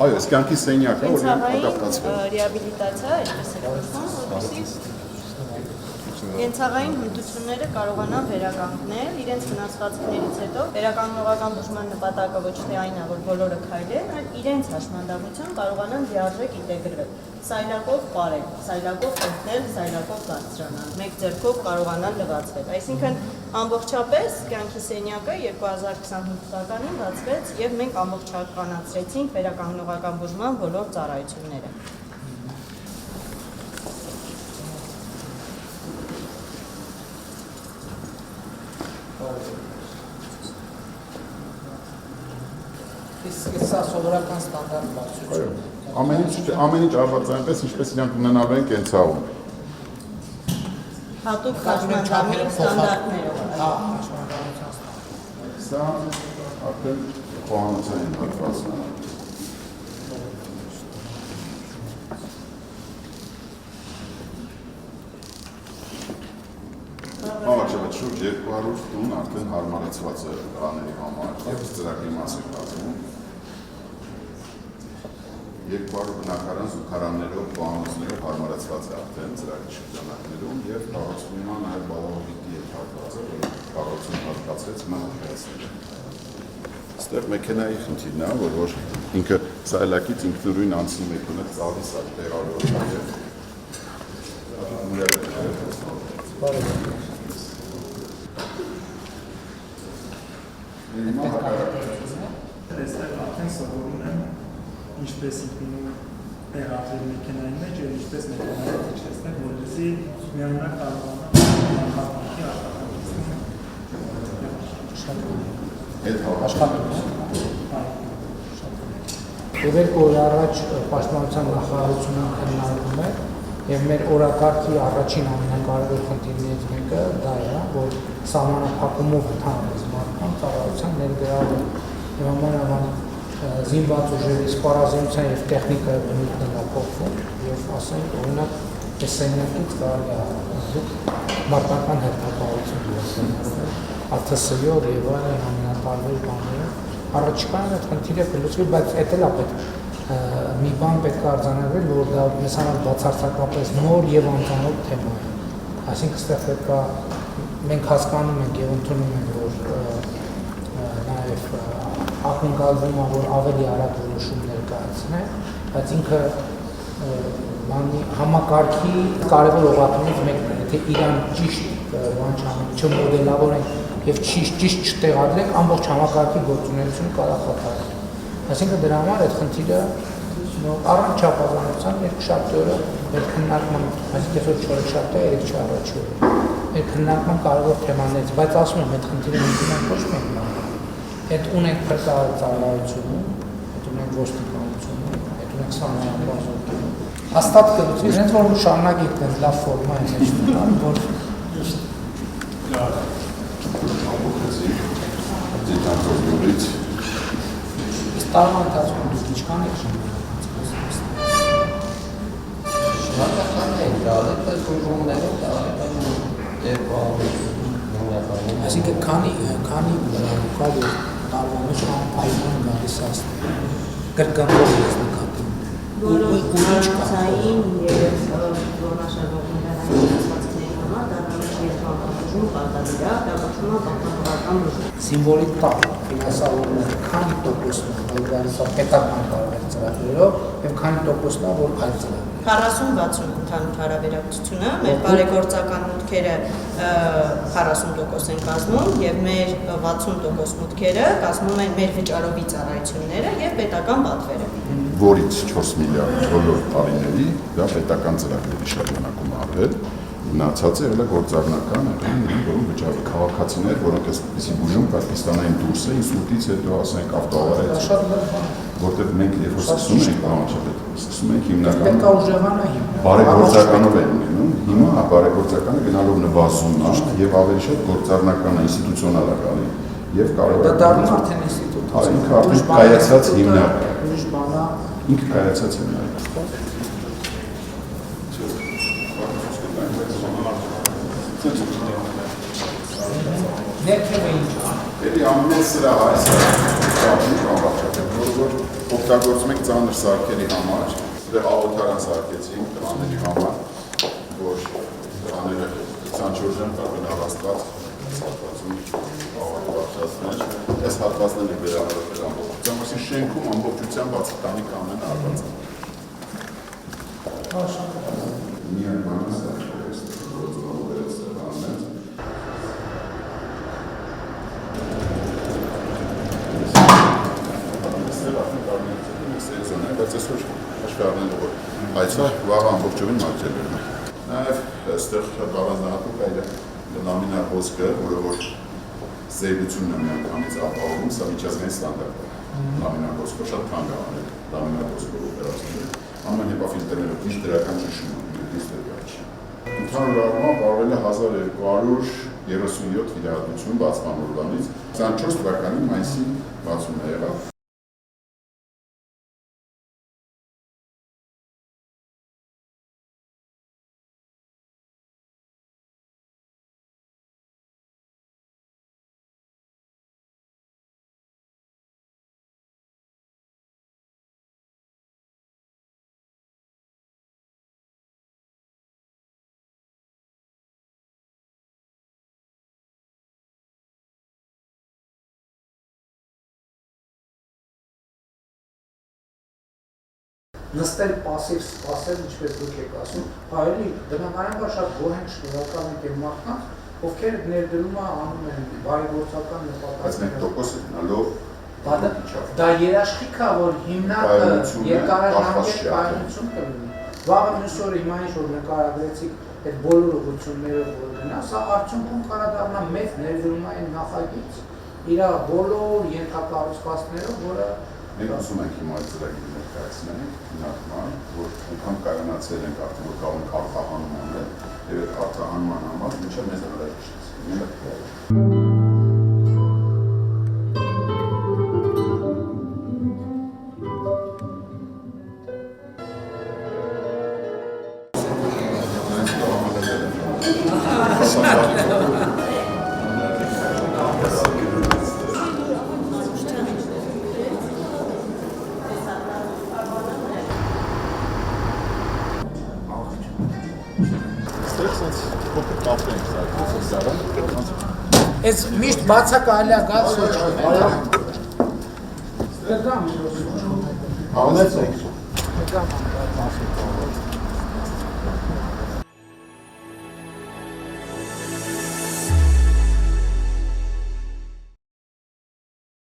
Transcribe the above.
Այո, կյանքի սենյակը, որ կենցաղային ռեաբիլիտացիա, կենցաղային հմտությունները կարողանան վերականգնել իրենց վնասվածքներից հետո վերականգնողական բուժման նպատակը ոչ թե այն է, որ բոլորը քայլեն, այլ իրենց հաշմանդամությամբ կարողանան լիարժեք ինտեգրվել, սայլակով պարել, սայլակով ընկնել, սայլակով բարձրանալ, մեկ ձեռքով կարողանան լվացվել։ Այսինքն ամբողջապես կյանքի սենյակը 2025 թվականին բացվեց եւ մենք ամբողջականացրեցինք վերականգնողական բուժման բոլոր ծառայությունները։ Սա սովորական ստանդարտ բարձրություն է։ Ամեն ինչ արված այնպես, ինչպես իրանք ունենալու են կենցաղում։ Հատուկ հաշմանդամի ստանդարտներով։ Հա, հաշմանդամության ստանդարտ։ Սա արդեն խոհանոցային հատվածն է։ Համաչափ շուրջ 200 տուն արդեն հարմարեցված է տղաների համար, եւ ծրագրի մասին կազմում։ 200 բնակարան զուգարաններով, պահանջներով հարմարեցված է արդեն ծրագրի շրջանակներում եւ կառուցվում է նաեւ բալահովիտի հատվածը, որը կառուցում հատկացրեց մահացները։ Այստեղ մեքենայի խնդիրն է, որ ինքը սայլակից ինքնուրույն անցնում է գոնե ծավալի սա տեղավորվում եւ Այստեղ արդեն սովորում եմ ինչպես ինքնին տեղադրել մեքենայի մեջ եւ ինչպես մեքենայի իջեցնել, որպեսզի միանունակ կարողանան աշխատանքի Եվ երկու օր առաջ Պաշտպանության նախարարությունը քննարկում է եւ մեր օրակարգի առաջին ամենակարևոր խնդիրներից մեկը դա է, որ սահմանափակումով ընդհանրապես մարդկանց ծառայության ներգրավը եւ ամանավանդ զինված ուժերի սպառազինության եւ տեխնիկայի բնույթն է փոխվում եւ ասենք օրինակ այս սենյակից կարելի է մարտական հերթապահություն դուրս ԱԹՍ-ով եւ այլն ամենատարբեր բաները առաջիկայում այդ խնդիրը կլուծվի, բայց դա էլ է պետք մի բան պետք է արձանագրել, որ դա մեզ համար բացարձակապես նոր եւ անծանոթ թեմա է։ Այսինքն այստեղ պետք է մենք հասկանում ենք եւ ընդունում ենք, որ նաեւ ակնկալվում է, որ ավելի արագ որոշումներ կայացնեն, բայց ինքը համակարգի կարևոր օղակներից մեկն է, եթե իրան ճիշտ չմոդելավորենք եւ ճիշտ չտեղադրենք, ամբողջ համակարգի գործունեությունը կարող է խաթարել։ Այսինքն դրա համար այդ խնդիրը առանց չափազանության երկշաբթի օրը մեր քննարկման, այսինքն այսօր չորեքշաբթի է, երեքշաբթի առաջի օրը մեր քննարկման կարևոր թեմաներից, բայց ասում եմ, այդ խնդիրը մենք ոչ մենք այդ ունենք փրկարար ծառայությունում, այդ ունենք ոստիկանությունում, այդ ունենք սահմանապահություն։ Հաստատ կլուծվի, հենց որ շարունակենք դες լավ ֆորմա է մեջ մտան, որ տարվա ընթացքում դուք ինչքան եք շնորհակալ ենք դալի, բայց ուժումներով այսինքն քանի կա որ տարվա մեջ անպայման գալիս է կրկնվող ես նկատում բոլորային եւ որոշակի հնարավորությունների համար դա երկրորդ պարտադիր է, դա կոչվում է պահպանողական բուժում։ Սիմվոլիկ տակ ֆինանսավորումները քանի տոկոսն է, որ գալիս է պետական տարբեր ծրագրերով եւ քանի տոկոսն է, որ այլ ծրագրերով։ 40-60 ընդհանուր հարաբերակցությունը, մեր բարեգործական մուտքերը 40% են կազմում եւ մեր 60% մուտքերը կազմում են մեր վճարովի ծառայությունները եւ պետական պատվերը։ Որից 4 միլիարդ բոլոր տարիների դա պետական ծրագրերի շրջանակում արվել, մնացած է հələ գործառնական, որոնք վճարը քաղաքացիներ, որոնք այսպիսի բուժում պետք է ստանային դուրս է ինսուլտից հետո, ասենք, ավտոավարիայից, որտեղ մենք երբ որ սկսում ենք համաչափել, սկսում ենք հիմնականում բարեգործականով են ունենում Հիմա բարեգործականը գնալով նվազումն է եւ ավելի շատ գործառնական ինստիտուցիոնալ է գալի եւ կարող է Դա դառնում արդեն ինստիտուտ։ Ինքը արդեն կայացած հիմնարկ է։ Ուրիշ բանա Ինքը կայացած հիմնարկ է։ ներքևը ինչ է։ Էլի ամենից սրա այս շապի կամ վաճառել, որ օգտագործում ենք ծանր սարքերի համար, դեռ աղոթարան սարքեցինք տղաների համար, որ տղաները 24 ժամ կարող են առաստված սարքվածում աղոթվածներ, այս հատվածները վերանորոգել ամբողջությամբ, այսին շենքում ամբողջությամբ բացի տանիք ամենը արված է։ Միայն բանը սարքել ես, գործնալով ես տղաներ, բայց այսօր աշխարհն է որ այսօր վաղ ամբողջովին մատչել է։ Նաև այստեղ շատ առանձնահատուկ է լամինար ոսկը, որը որ զերծությունն է միանգամից ապահովում, սա միջազգային ստանդարտ է։ Լամինար ոսկը շատ թանկ է անել, լամինար ոսկը օպերացիաները։ Ամեն HEPA ֆիլտրերը ճիշտ դրական ճնշում ունեն, ճիշտ դրական։ Ընդհանուր առմամբ արվել է 1237 վիրահատություն բացման օրվանից, 24 թվականի մայիսի 60-ը եղավ։ Նստել պասիվ սպասել, ինչպես դուք եք ասում, հայերի բնականաբար շատ գոհ են, շնորհակալ ենք եւ մարդկանց, ովքեր ներդրումը անում են բարեգործական նպատակներով։ Դա երաշխիք է, որ հիմնակը երկարաժամկետ կայունություն կլինի։ Վաղը մյուս օրը հիմա ինչ որ նկարագրեցիք այդ բոլոր ուղղություններով որ գնա, սա արդյունքում կարա դառնա մեծ ներդրումային նախագիծ իր բոլոր ենթակառուցվածքներով, որը Մենք ուզում ենք հիմա այդ ծրագիրը ներկայացնենք, հնարման, որ անգամ կայանացել ենք արդեն, որ կարող ենք արտահանում անել, եւ այդ արտահանման համար մինչև մեզ անհրաժեշտ Այս միշտ բացակայելա գալ սոճում է։ Դրամ։ Անեցեք։ Դրամ։